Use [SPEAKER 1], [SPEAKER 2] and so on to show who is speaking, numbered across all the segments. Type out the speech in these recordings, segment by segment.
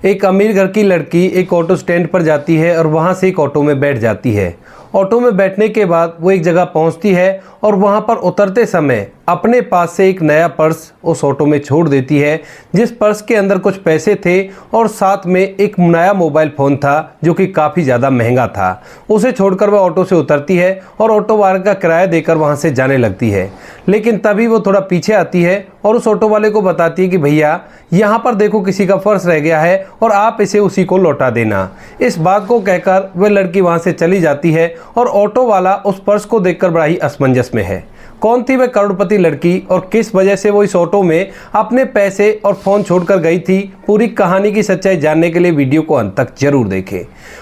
[SPEAKER 1] एक अमीर घर की लड़की एक ऑटो स्टैंड पर जाती है और वहाँ से एक ऑटो में बैठ जाती है। ऑटो में बैठने के बाद वो एक जगह पहुँचती है और वहाँ पर उतरते समय अपने पास से एक नया पर्स उस ऑटो में छोड़ देती है, जिस पर्स के अंदर कुछ पैसे थे और साथ में एक नया मोबाइल फ़ोन था जो कि काफ़ी ज़्यादा महंगा था। उसे छोड़कर वह ऑटो से उतरती है और ऑटो वाले का किराया देकर वहाँ से जाने लगती है। लेकिन तभी वो थोड़ा पीछे आती है और उस ऑटो वाले को बताती है कि भैया यहाँ पर देखो किसी का पर्स रह गया है और आप इसे उसी को लौटा देना। इस बात को कहकर वह लड़की वहाँ से चली जाती है और ऑटो वाला उस पर्स को देखकर बड़ा ही असमंजस में है। कौन थी वह करोड़पति लड़की और किस वजह से वो इस ऑटो में अपने पैसे और फ़ोन छोड़कर गई थी, पूरी कहानी की सच्चाई जानने के लिए वीडियो को अंत तक जरूर देखें।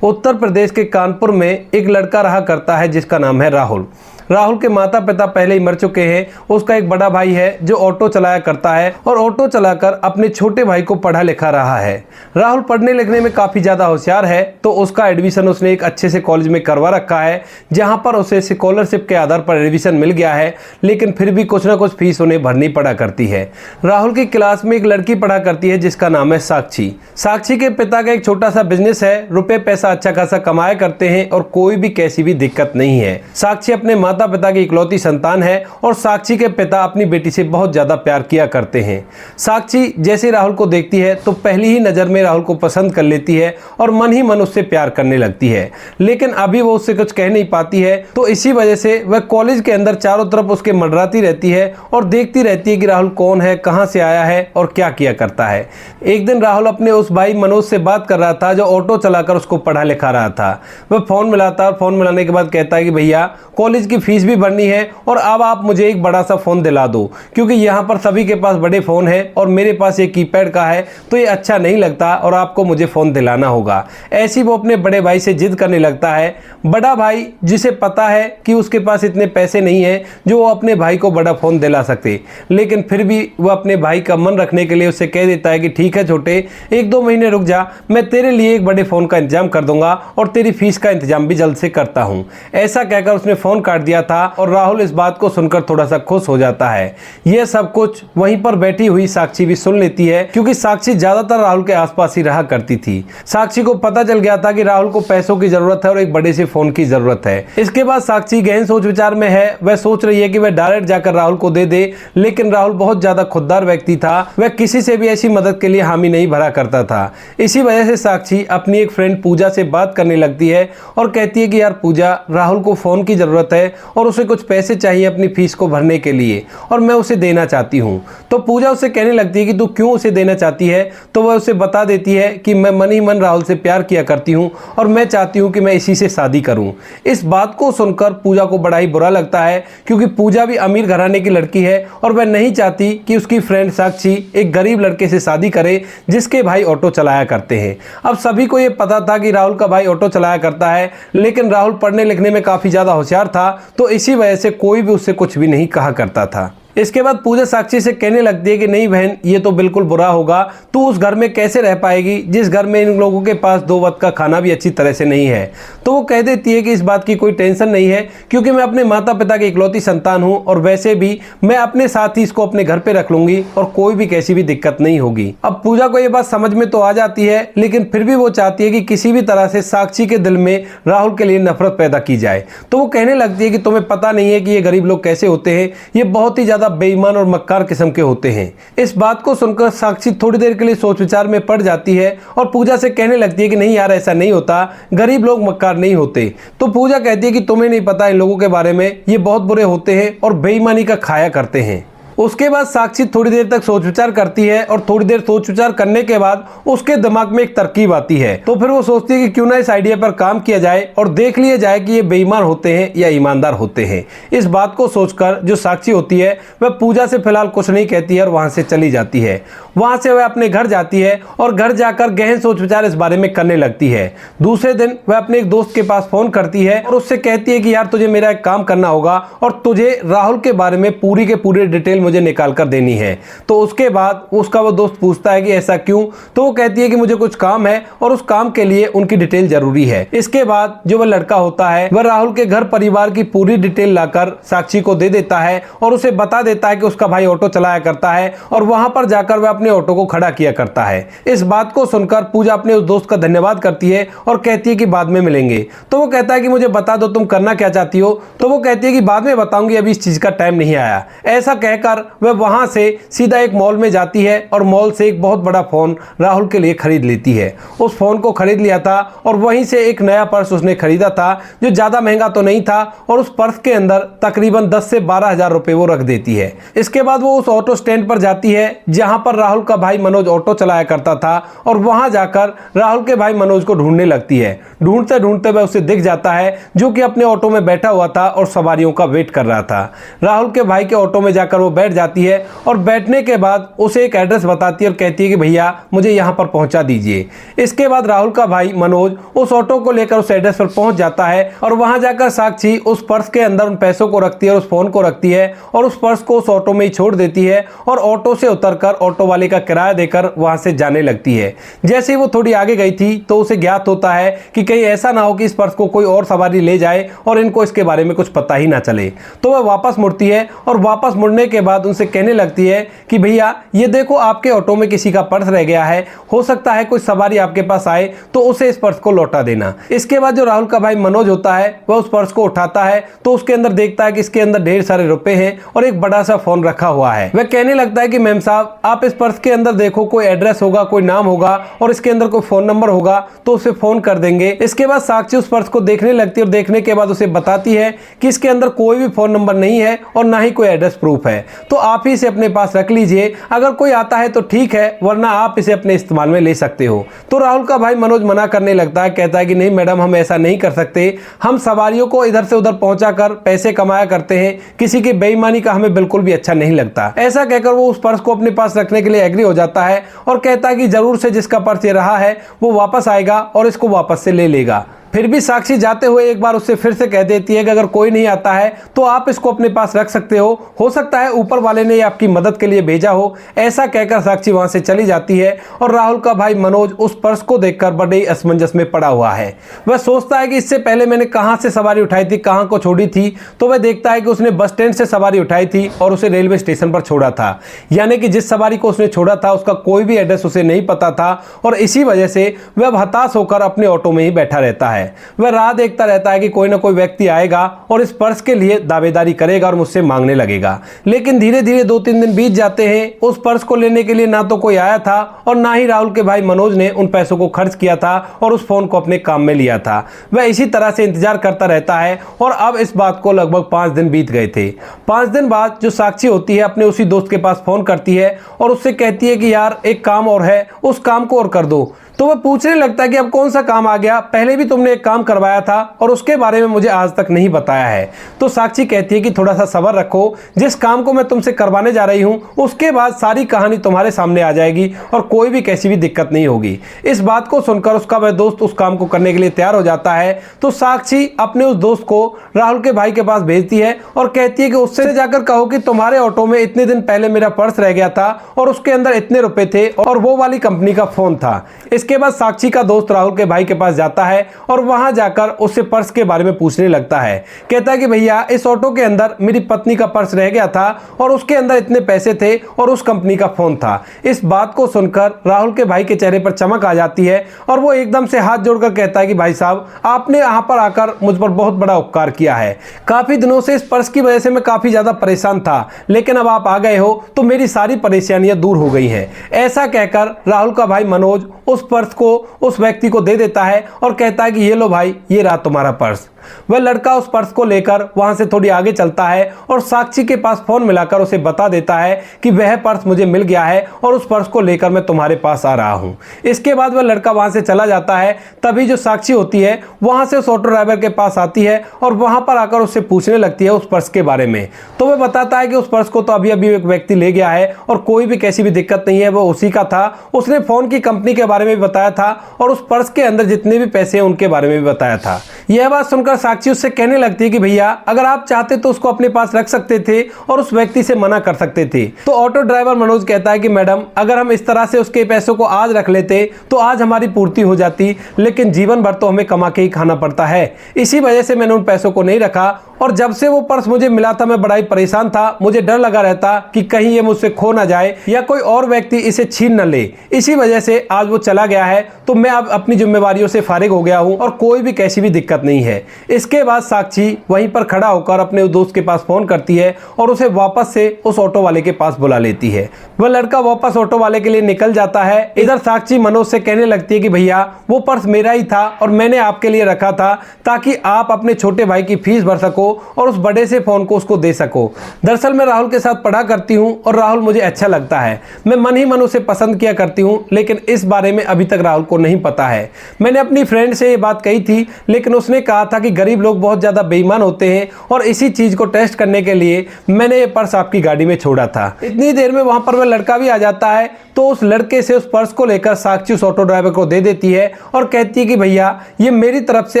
[SPEAKER 1] उत्तर प्रदेश के कानपुर में एक लड़का रहा करता है जिसका नाम है राहुल। राहुल के माता पिता पहले ही मर चुके हैं। उसका एक बड़ा भाई है जो ऑटो चलाया करता है और ऑटो चलाकर अपने छोटे भाई को पढ़ा लिखा रहा है। राहुल पढ़ने लिखने में काफ़ी ज़्यादा होशियार है, तो उसका एडमिशन उसने एक अच्छे से कॉलेज में करवा रखा है, जहां पर उसे स्कॉलरशिप के आधार पर एडमिशन मिल गया है। लेकिन फिर भी कुछ ना कुछ फीस उन्हें भरनी पड़ा करती है। राहुल की क्लास में एक लड़की पढ़ा करती है जिसका नाम है साक्षी। साक्षी के पिता का एक छोटा सा बिजनेस है, रुपये पैसा अच्छा खासा कमाया करते हैं और कोई भी कैसी भी दिक्कत नहीं है। साक्षी अपने माता पिता की इकलौती संतान है और साक्षी के पिता अपनी बेटी से बहुत ज्यादा प्यार किया करते हैं। साक्षी जैसे राहुल को देखती है तो पहली ही नजर में राहुल को पसंद कर लेती है और मन ही मन उससे प्यार करने लगती है। लेकिन अभी वो उससे कुछ कह नहीं पाती है, तो इसी वजह से वह कॉलेज के अंदर चारों तरफ उसके मंडराती रहती है और देखती रहती है कि राहुल कौन है, कहां से आया है और क्या किया करता है। एक दिन राहुल अपने उस भाई मनोज से बात कर रहा था जो ऑटो चलाकर उसको पढ़ा लिखा रहा था। वह फोन मिलाता और फोन मिलाने के बाद कहता है कि भैया कॉलेज की फीस भी भरनी है और अब आप मुझे एक बड़ा सा फोन दिला दो, क्योंकि यहाँ पर सभी के पास बड़े फोन है और मेरे पास एक कीपैड का है, तो ये अच्छा नहीं लगता और आपको मुझे फोन दिलाना होगा। ऐसी वो अपने बड़े भाई से जिद करने लगता है। बड़ा भाई जिसे पता है कि उसके पास इतने पैसे नहीं है जो वो अपने भाई को बड़ा फोन दिला सकते, लेकिन फिर भी वह अपने भाई का मन रखने के लिए उससे कह देता है कि ठीक है छोटे, 1-2 महीने रुक जा, मैं तेरे लिए एक बड़े फोन का इंतजाम कर दूंगा और तेरी फीस का इंतजाम भी जल्द से करता हूँ। ऐसा कहकर उसने फोन काट दिया था और राहुल इस बात को सुनकर थोड़ा सा खुश हो जाता है। यह सब कुछ वहीं पर बैठी हुई साक्षी भी सुन लेती है, क्योंकि साक्षी ज्यादातर राहुल के आसपास ही रहा करती थी। साक्षी को पता चल गया था कि राहुल को पैसों की जरूरत है और एक बड़े से फोन की जरूरत है। इसके बाद साक्षी गहन सोच विचार में है। वह सोच रही है कि वह डायरेक्ट जाकर राहुल को दे दे, लेकिन राहुल बहुत ज्यादा खुददार व्यक्ति था। वह किसी से भी ऐसी मदद के लिए हामी नहीं भरा करता था। इसी वजह से साक्षी अपनी एक फ्रेंड पूजा से बात करने लगती है और कहती है कि यार पूजा, राहुल को फोन की जरूरत है और उसे कुछ पैसे चाहिए अपनी फीस को भरने के लिए और मैं उसे देना चाहती हूँ। तो पूजा उससे कहने लगती है कि तू क्यों उसे देना चाहती है, तो वह उसे बता देती है कि मैं मन ही मन राहुल से प्यार किया करती हूँ और मैं चाहती हूँ कि मैं इसी से शादी करूँ। इस बात को सुनकर पूजा को बड़ा ही बुरा लगता है, क्योंकि पूजा भी अमीर घराने की लड़की है और वह नहीं चाहती कि उसकी फ्रेंड साक्षी एक गरीब लड़के से शादी करे जिसके भाई ऑटो चलाया करते हैं। अब सभी को यह पता था कि राहुल का भाई ऑटो चलाया करता है, लेकिन राहुल पढ़ने लिखने में काफी ज्यादा होशियार था, तो इसी वजह से कोई भी उससे कुछ भी नहीं कहा करता था। इसके बाद पूजा साक्षी से कहने लगती है कि नहीं बहन, ये तो बिल्कुल बुरा होगा, तू उस घर में कैसे रह पाएगी जिस घर में इन लोगों के पास 2 वक्त का खाना भी अच्छी तरह से नहीं है। तो वो कह देती है कि इस बात की कोई टेंशन नहीं है, क्योंकि मैं अपने माता पिता की इकलौती संतान हूँ और वैसे भी मैं अपने साथ ही इसको अपने घर पे रख लूंगी और कोई भी कैसी भी दिक्कत नहीं होगी। अब पूजा को ये बात समझ में तो आ जाती है, लेकिन फिर भी वो चाहती है कि किसी भी तरह से साक्षी के दिल में राहुल के लिए नफरत पैदा की जाए। तो वो कहने लगती है कि तुम्हें पता नहीं है कि ये गरीब लोग कैसे होते हैं, ये बहुत ही ज्यादा बेईमान और मक्कार किस्म के होते हैं। इस बात को सुनकर साक्षी थोड़ी देर के लिए सोच विचार में पड़ जाती है और पूजा से कहने लगती है कि नहीं यार, ऐसा नहीं होता, गरीब लोग मक्कार नहीं होते। तो पूजा कहती है कि तुम्हें नहीं पता इन लोगों के बारे में, ये बहुत बुरे होते हैं और बेईमानी का खाया करते हैं। उसके बाद साक्षी थोड़ी देर तक सोच विचार करती है और थोड़ी देर सोच विचार करने के बाद उसके दिमाग में एक तरकीब आती है। तो फिर वो सोचती है कि क्यों ना इस आइडिया पर काम किया जाए और देख लिया जाए कि ये बेईमान होते हैं या ईमानदार होते हैं। इस बात को सोचकर जो साक्षी होती है वह पूजा से फिलहाल कुछ नहीं कहती है और वहां से चली जाती है। वहां से वह अपने घर जाती है और घर जाकर गहन सोच विचार इस बारे में करने लगती है। दूसरे दिन वह अपने एक दोस्त के पास फोन करती है और उससे कहती है कि यार तुझे मेरा एक काम करना होगा और तुझे राहुल के बारे में पूरी के पूरी डिटेल मुझे निकाल कर देनी है। तो उसके बाद उसका वो दोस्त पूछता है कि ऐसा क्यों, तो वो कहती है कि मुझे कुछ काम है और उस काम के लिए उनकी डिटेल जरूरी है। इसके बाद जो वह लड़का होता है वह राहुल के घर परिवार की पूरी डिटेल लाकर साक्षी को दे देता है और उसे बता देता है कि उसका भाई ऑटो चलाया करता है और वहां पर जाकर वह अपने अपने ऑटो को खड़ा किया करता है। इस बात को सुनकर पूजा अपने उस दोस्त का धन्यवाद करती है और कहती है कि बाद में मिलेंगे। तो वो कहता है कि मुझे बता दो तुम करना क्या चाहती हो। तो वो कहती है कि बाद में बताऊंगी, अभी इस चीज का टाइम नहीं आया। ऐसा कहकर वह वहां से सीधा एक मॉल में जाती है और मॉल से एक बहुत बड़ा फोन राहुल के लिए खरीद लेती है। उस फोन को खरीद लिया था और वहीं से एक नया पर्स उसने खरीदा था जो ज्यादा महंगा तो नहीं था, और उस पर्स के अंदर तकरीबन 10 से 12 हजार रुपए वो रख देती है। इसके बाद वो उस ऑटो स्टैंड पर जाती है जहां पर राहुल का भाई मनोज ऑटो चलाया करता था, और वहां जाकर राहुल के भाई मनोज को ढूंढने लगती है। ढूंढते ढूंढते वह उसे दिख जाता है जो कि अपने ऑटो में बैठा हुआ था और सवारियों का वेट कर रहा था। राहुल के भाई के ऑटो में जाकर वो बैठ जाती है और बैठने के बाद उसे एक एड्रेस बताती है और कहती है कि भैया मुझे यहाँ पर पहुंचा दीजिए। इसके बाद राहुल का भाई मनोज उस ऑटो को लेकर उस एड्रेस पर पहुंच जाता है और वहां जाकर साक्षी उस पर्स के अंदर उन पैसों को रखती है और उस फोन को रखती है और उस पर्स को उस ऑटो में ही छोड़ देती है और ऑटो से उतरकर ऑटो वाले का किराया देकर वहां से जाने लगती है। जैसे ही वो थोड़ी आगे गई थी तो उसे ज्ञात होता है कि कहीं ऐसा ना हो कि इस पर्स को कोई और सवारी ले जाए और इनको इसके बारे में कुछ पता ही ना चले। तो वह वापस मुड़ती है और वापस मुड़ने के बाद उनसे कहने लगती है कि भैया ये देखो आपके ऑटो में किसी का पर्स रह गया है, हो सकता है कोई सवारी आपके पास आए तो उसे इस पर्स को लौटा देना। इसके बाद जो राहुल का भाई मनोज होता है वह उस पर्स को उठाता है तो उसके अंदर देखता है कि इसके अंदर ढेर सारे रुपए हैं और एक बड़ा सा फोन रखा हुआ है। वह कहने लगता है कि मैम साहब आप इस पर्स के अंदर देखो, कोई एड्रेस होगा, कोई नाम होगा और इसके अंदर कोई फोन नंबर होगा तो उसे फोन कर देंगे। इसके बाद साक्षी उस पर्स को देखने लगती है और देखने के बाद उसे बताती है कि इसके अंदर कोई भी फोन नंबर नहीं है और ना ही कोई एड्रेस प्रूफ है, तो आप ही इसे अपने पास रख लीजिए, अगर कोई आता है तो ठीक है वरना आप इसे अपने इस्तेमाल में ले सकते हो। तो राहुल का भाई मनोज मना करने लगता है, कहता है कि नहीं मैडम हम ऐसा नहीं कर सकते, हम सवारियों को इधर से उधर पहुंचाकर पैसे कमाया करते हैं, किसी की बेईमानी का हमें बिल्कुल भी अच्छा नहीं लगता। ऐसा कहकर वो उस पर्स को अपने पास रखने के लिए एग्री हो जाता है और कहता है कि जरूर से जिसका पर्स ये रहा है वो वापस आएगा और इसको वापस से ले लेगा। फिर भी साक्षी जाते हुए एक बार उससे फिर से कह देती है कि अगर कोई नहीं आता है तो आप इसको अपने पास रख सकते हो सकता है ऊपर वाले ने आपकी मदद के लिए भेजा हो। ऐसा कहकर साक्षी वहां से चली जाती है और राहुल का भाई मनोज उस पर्स को देखकर बड़े ही असमंजस में पड़ा हुआ है। वह सोचता है कि इससे पहले मैंने कहां से सवारी उठाई थी, कहां को छोड़ी थी, तो वह देखता है कि उसने बस स्टैंड से सवारी उठाई थी और उसे रेलवे स्टेशन पर छोड़ा था, यानी कि जिस सवारी को उसने छोड़ा था उसका कोई भी एड्रेस उसे नहीं पता था और इसी वजह से वह हताश होकर अपने ऑटो में ही बैठा रहता है। वह राह देखता रहता है कि कोई ना कोई व्यक्ति आएगा और इस पर्स के लिए दावेदारी करेगा और मुझसे मांगने लगेगा। लेकिन धीरे धीरे 2-3 दिन बीत जाते हैं, उस पर्स को लेने के लिए ना तो कोई आया था और ना ही राहुल के भाई मनोज ने उन पैसों को खर्च किया था और उस फोन को अपने काम में लिया था। वह इसी तरह से इंतजार करता रहता है और अब इस बात को लगभग 5 दिन बीत गए थे। 5 दिन बाद जो साक्षी होती है अपने उसी दोस्त के पास फोन करती है और उससे कहती है कि यार एक काम और है, उस काम को और कर दो। तो वह पूछने लगता है कि अब कौन सा काम आ गया, पहले भी तुमने एक काम करवाया था और उसके बारे में मुझे आज तक नहीं बताया है। तो साक्षी कहती है कि थोड़ा सा सब्र रखो, जिस काम को मैं तुमसे करवाने जा रही हूँ उसके बाद सारी कहानी तुम्हारे सामने आ जाएगी और कोई भी कैसी भी दिक्कत नहीं होगी। इस बात को सुनकर उसका वह दोस्त उस काम को करने के लिए तैयार हो जाता है। तो साक्षी अपने उस दोस्त को राहुल के भाई के पास भेजती है और कहती है कि उससे जाकर कहो कि तुम्हारे ऑटो में इतने दिन पहले मेरा पर्स रह गया था और उसके अंदर इतने रुपए थे और वो वाली कंपनी का फोन था। इसके बाद साक्षी का दोस्त राहुल के भाई के पास जाता है और वहां जाकर उससे पर्स के बारे में पूछने लगता है। कहता है कि भैया इस ऑटो के अंदर मेरी पत्नी का पर्स रह गया था और उसके अंदर इतने पैसे थे और उस कंपनी का फोन था। इस बात को सुनकर राहुल के भाई के चेहरे पर चमक आ जाती है और वो एकदम से हाथ जोड़कर कहता है कि भाई साहब आपने यहाँ पर आकर मुझ पर बहुत बड़ा उपकार किया है। काफी दिनों से इस पर्स की वजह से मैं काफी ज्यादा परेशान था, लेकिन अब आप आ गए हो तो मेरी सारी परेशानियां दूर हो गई हैं। ऐसा कहकर राहुल का भाई मनोज उस पर्स को उस व्यक्ति को दे देता है और कहता है कि ये लो भाई, ये रहा तुम्हारा पर्स। वह लड़का उस पर्स को लेकर वहां से थोड़ी आगे चलता है और साक्षी के पास फोन मिलाकर उसे बता देता है कि वह पर्स मुझे मिल गया है और उस पर्स को लेकर मैं तुम्हारे पास आ रहा हूं। इसके बाद वह लड़का वहां से चला जाता है। तभी जो साक्षी होती है वहां से उस ऑटो ड्राइवर के पास आती है और वहां पर आकर उससे पूछने लगती है उस पर्स के बारे में। तो वह बताता है कि उस पर्स को तो अभी अभी एक व्यक्ति ले गया है और कोई भी कैसी भी दिक्कत नहीं है, वो उसी का था। उसने फोन की कंपनी के बारे में भी बताया था और उस पर्स के अंदर जितने भी पैसे हैं उनके बारे में भी बताया था। यह बात सुनकर साक्षी उससे कहने लगती है कि भैया अगर आप चाहते तो उसको अपने पास रख सकते थे और उस व्यक्ति से मना कर सकते थे। तो ऑटो ड्राइवर मनोज कहता है कि मैडम अगर हम इस तरह से उसके पैसों को आज रख लेते तो आज हमारी पूर्ति हो जाती, लेकिन जीवन भर तो हमें कमा के ही खाना पड़ता है, इसी वजह से मैंने उन पैसों को नहीं रखा और जब से वो पर्स मुझे मिला था मैं बड़ा ही परेशान था। मुझे डर लगा रहता कि कहीं ये मुझसे खो ना जाए या कोई और व्यक्ति इसे छीन न ले। इसी वजह से आज वो चला गया है तो मैं अब अपनी जिम्मेवारियों से फारिग हो गया हूँ और कोई भी कैसी भी दिक्कत नहीं है। इसके बाद साक्षी वहीं पर खड़ा होकर अपने दोस्त के पास फोन करती है और उसे वापस से उस ऑटो वाले के पास बुला लेती है। वह लड़का वापस ऑटो वाले के लिए निकल जाता है। इधर साक्षी मनोज से कहने लगती है कि भैया वो पर्स मेरा ही था और मैंने आपके लिए रखा था ताकि आप अपने छोटे भाई की फीस भर सको और उस बड़े से फोन को उसको दे सको। दरअसल मैं राहुल के साथ पढ़ा करती हूँ और राहुल मुझे अच्छा लगता है। मैं मन ही मन उसे पसंद किया करती हूँ, लेकिन इस बारे में अभी तक राहुल को नहीं पता है। मैंने अपनी फ्रेंड से ये बात कही थी, लेकिन उसने कहा था कि गरीब लोग बहुत ज़्यादा बेईमान होते हैं और इसी चीज़ को टेस्ट करने के लिए मैंने ये पर्स आपकी गाड़ी में छोड़ा था। इतनी देर में वहाँ पर वह लड़का भी आ जाता है तो उस लड़के से उस पर्स को लेकर साक्षी उस ऑटो ड्राइवर को दे देती है और कहती है कि भैया ये मेरी तरफ से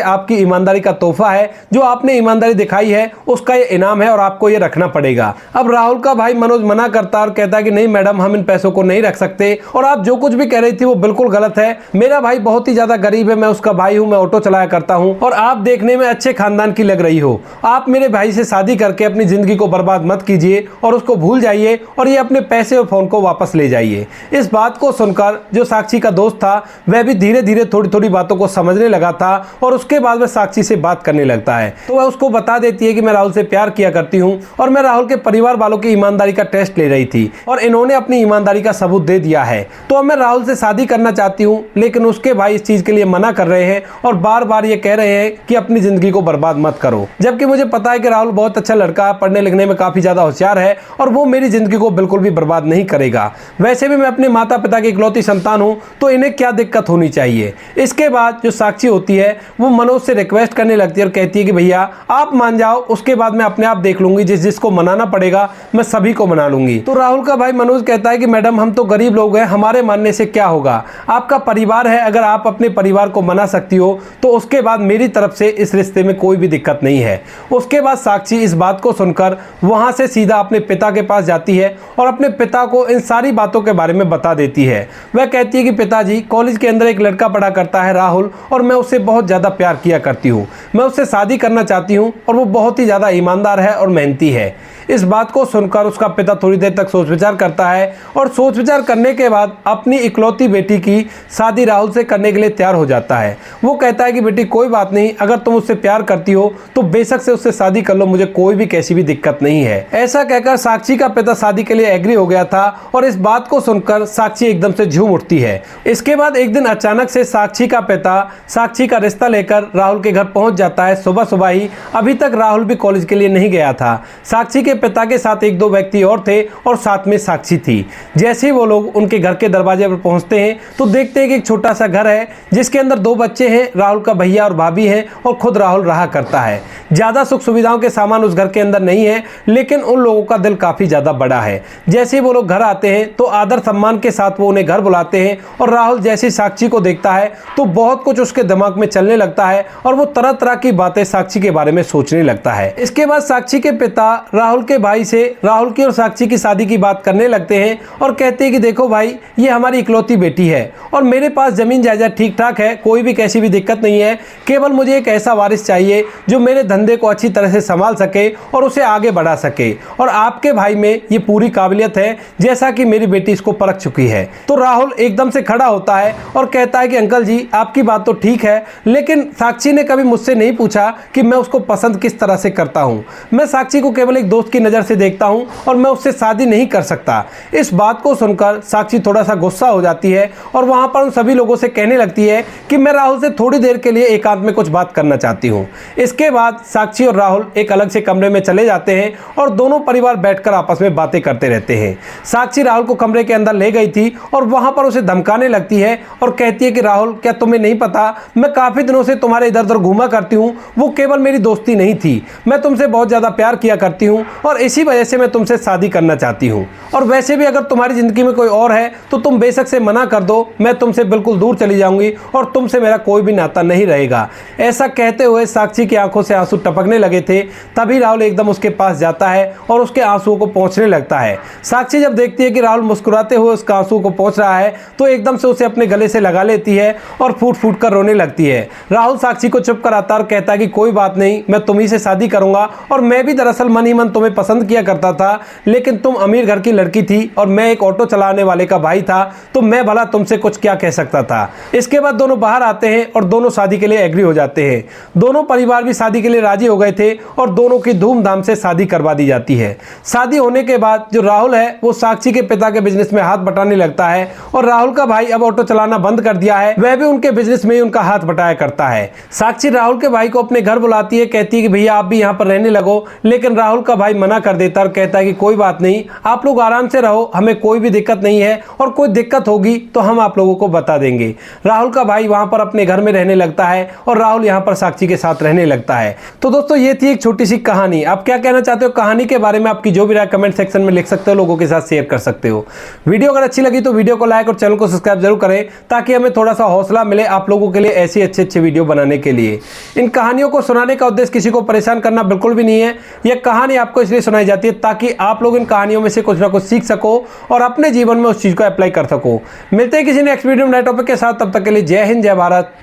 [SPEAKER 1] आपकी ईमानदारी का तोहफा है, जो आपने ईमानदारी दिखाई है उसका ये इनाम है और आपको ये रखना पड़ेगा। अब राहुल का भाई मनोज मना करता है और कहता है कि नहीं मैडम, हम इन पैसों को नहीं रख सकते और आप जो कुछ भी कह रही थी वो बिल्कुल गलत है। मेरा भाई बहुत ही ज्यादा गरीब है, मैं उसका भाई हूँ, मैं ऑटो चलाया करता हूँ और आप देखने में अच्छे खानदान की लग रही हो। आप मेरे भाई से शादी करके अपनी जिंदगी को बर्बाद मत कीजिए और उसको भूल जाइए और ये अपने पैसे और फोन को वापस ले जाइए। इस बात को सुनकर जो साक्षी का दोस्त था वह भी धीरे धीरे थोड़ी थोड़ी बातों को समझने लगा था और उसके बाद वह साक्षी से बात करने लगता है। तो वह उसको बता देती है कि मैं राहुल से प्यार किया करती हूँ और मैं राहुल के परिवार वालों की ईमानदारी का टेस्ट ले रही थी और इन्होंने अपनी ईमानदारी का सबूत दे दिया है। तो अब मैं राहुल से शादी करना चाहती हूँ, लेकिन उसके भाई इस चीज के लिए मना कर रहे हैं और बार बार ये कह रहे हैं कि अपनी जिंदगी को बर्बाद मत करो। जबकि मुझे पता है कि राहुल बहुत अच्छा लड़का, पढ़ने लिखने में काफी ज्यादा होशियार है और वो मेरी जिंदगी को बिल्कुल भी बर्बाद नहीं करेगा। वैसे भी मैं अपने माता पिता की इकलौती संतान हूँ, तो इन्हें क्या दिक्कत होनी चाहिए। इसके बाद जो साक्षी होती है वो मनोज से रिक्वेस्ट करने लगती है और कहती है कि भैया आप मान जाओ, उसके बाद मैं अपने आप देख लूंगी, जिसको मनाना पड़ेगा मैं सभी को मना लूंगी। तो राहुल का भाई मनोज कहता है कि मैडम हम तो गरीब लोग हैं, हमारे मानने से क्या होगा, आपका परिवार है, अगर आप अपने परिवार को मना सकती हो तो उसके बाद मेरी तरफ से इस रिश्ते में कोई भी दिक्कत नहीं है। उसके बाद साक्षी इस बात को सुनकर वहां से सीधा अपने पिता के पास जाती है और अपने पिता को इन सारी बातों के बारे में बता देती है। वह कहती है कि पिताजी, कॉलेज के अंदर एक लड़का पढ़ा करता है राहुल, और मैं उससे बहुत ज़्यादा प्यार किया करती हूँ। मैं उससे शादी करना चाहती हूँ और वो बहुत ही ज़्यादा ईमानदार है और मेहनती है। इस बात को सुनकर उसका पिता थोड़ी देर तक सोच विचार करता है और सोच विचार करने के बाद अपनी इकलौती बेटी की शादी राहुल से करने के लिए तैयार हो जाता है। वो कहता है कि बेटी कोई बात नहीं, अगर तुम उससे प्यार करती हो तो बेशक से उससे शादी कर लो, मुझे कोई भी कैसी भी दिक्कत नहीं है। ऐसा कहकर साक्षी का पिता शादी के लिए एग्री हो गया था और इस बात को सुनकर साक्षी एकदम से झूम उठती है। इसके बाद एक दिन अचानक से साक्षी का पिता साक्षी का रिश्ता लेकर राहुल के घर पहुंच जाता है सुबह सुबह ही। अभी तक राहुल भी कॉलेज के लिए नहीं गया था। साक्षी के पिता के साथ एक दो व्यक्ति और थे और साथ में साक्षी थी। जैसे ही वो लोग उनके घर के दरवाजे पर पहुंचते हैं तो देखते हैं कि एक छोटा सा घर है जिसके अंदर दो बच्चे हैं, राहुल का भैया और भाभी हैं और खुद राहुल रहा करता है। ज़्यादा सुख सुविधाओं के सामान उस घर के अंदर नहीं है, लेकिन उन लोगों का दिल काफ़ी ज़्यादा बड़ा है। जैसे ही वो लोग घर आते हैं तो आदर सम्मान के साथ वो उन्हें घर बुलाते हैं और राहुल जैसे साक्षी को देखता है तो बहुत कुछ उसके दिमाग में चलने लगता है और वो तरह तरह की बातें साक्षी के बारे में सोचने लगता है। इसके बाद साक्षी के पिता राहुल के भाई से राहुल की और साक्षी की शादी की बात करने लगते हैं और कहते हैं कि देखो भाई, ये हमारी इकलौती बेटी है और मेरे पास जमीन जायदाद ठीक ठाक है, कोई भी कैसी भी दिक्कत नहीं है। केवल मुझे एक ऐसा वारिस चाहिए जो मेरे धंधे को अच्छी तरह से संभाल सके और उसे आगे बढ़ा सके, और आपके भाई में ये पूरी काबिलियत है, जैसा कि मेरी बेटी इसको परख चुकी है। तो राहुल एकदम से खड़ा होता है और कहता है कि अंकल जी, आपकी बात तो ठीक है, लेकिन साक्षी ने कभी मुझसे नहीं पूछा कि मैं उसको पसंद किस तरह से करता हूँ। मैं साक्षी को केवल एक दोस्त की नज़र से देखता हूँ और मैं उससे शादी नहीं कर सकता। इस बात को सुनकर साक्षी थोड़ा सा गुस्सा हो जाती है और वहाँ पर उन सभी लोगों से कहने लगती है कि मैं राहुल से थोड़ी देर के लिए एकांत में कुछ बात करना चाहती हूँ। इसके बाद साक्षी और राहुल एक अलग से कमरे में चले जाते हैं और दोनों परिवार बैठकर आपस में बातें करते रहते हैं। साक्षी राहुल को कमरे के अंदर ले गई थी और वहाँ पर उसे धमकाने लगती है और कहती है कि राहुल, क्या तुम्हें नहीं पता, मैं काफ़ी दिनों से तुम्हारे इधर उधर घूमा करती हूँ, वो केवल मेरी दोस्ती नहीं थी, मैं तुमसे बहुत ज़्यादा प्यार किया करती हूँ और इसी वजह से मैं तुमसे शादी करना चाहती हूँ। और वैसे भी अगर तुम्हारी ज़िंदगी में कोई और है तो तुम बेशक से मना कर दो, मैं तुमसे बिल्कुल दूर चली जाऊंगी और तुमसे मेरा कोई भी नाता नहीं रहेगा। ऐसा कहते हुए साक्षी की आंखों से आंसू टपकने लगे थे। तभी राहुल एकदम उसके पास जाता है और उसके आंसुओं को पोंछने लगता है। साक्षी जब देखती है कि राहुल मुस्कुराते हुए उसके आंसू को पोंछ रहा है तो एकदम से उसे अपने गले से लगा लेती है और फूट फूट कर रोने लगती है। राहुल साक्षी को चुप कराता और कहता है कि कोई बात नहीं, मैं तुम्ही से शादी करूंगा और मैं भी दरअसल मन ही मन तुम्हें पसंद किया करता था, लेकिन तुम अमीर घर की लड़की थी और मैं एक ऑटो चलाने वाले का भाई था, तो मैं भला तुमसे कुछ क्या कह सकता था। इसके बाद दोनों बाहर आते हैं और दोनों शादी के लिए एग्री हो जाते हैं। दोनों परिवार भी शादी के लिए राजी हो गए थे और दोनों की धूमधाम से शादी करवा दी जाती है। शादी होने के बाद जो राहुल है वो साक्षी के पिता के बिजनेस में हाथ बटाने लगता है और राहुल का भाई अब ऑटो चलाना बंद कर दिया है, वह भी उनके बिजनेस में ही उनका हाथ बटाया करता है। साक्षी राहुल के भाई को अपने घर बुलाती है, कहती है कि भैया आप भी यहाँ पर रहने लगो, लेकिन राहुल का भाई मना कर देता और कहता है कि कोई बात नहीं, आप लोग आराम से रहो, हमें कोई भी दिक्कत नहीं है और कोई दिक्कत होगी तो हम आप लोगों को बता देंगे। राहुल का भाई वहां पर अपने घर में रहने लगता है और राहुल यहां पर साक्षी के साथ रहने लगता है। तो दोस्तों ये थी एक छोटी सी कहानी। आप क्या कहना चाहते हो कहानी के बारे में? आपकी जो भी राय कमेंट सेक्शन में लिख सकते हो, लोगों के साथ शेयर कर सकते हो। वीडियो अगर अच्छी लगी तो वीडियो को लाइक और चैनल को सब्सक्राइब जरूर करें ताकि हमें थोड़ा सा हौसला मिले आप लोगों के लिए ऐसी अच्छे वीडियो बनाने के लिए। इन कहानियों को सुनाने का उद्देश्य किसी को परेशान करना बिल्कुल भी नहीं है। यह कहानी आपको इसलिए सुनाई जाती है ताकि आप लोग इन कहानियों में से कुछ ना कुछ सीख सको और अपने जीवन में उस चीज को अप्लाई कर सको। मिलते हैं किसी नेक्स्ट वीडियो में नए टॉपिक के साथ, तब तक के लिए जय हिंद, जय भारत,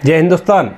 [SPEAKER 1] जय हिंदुस्तान।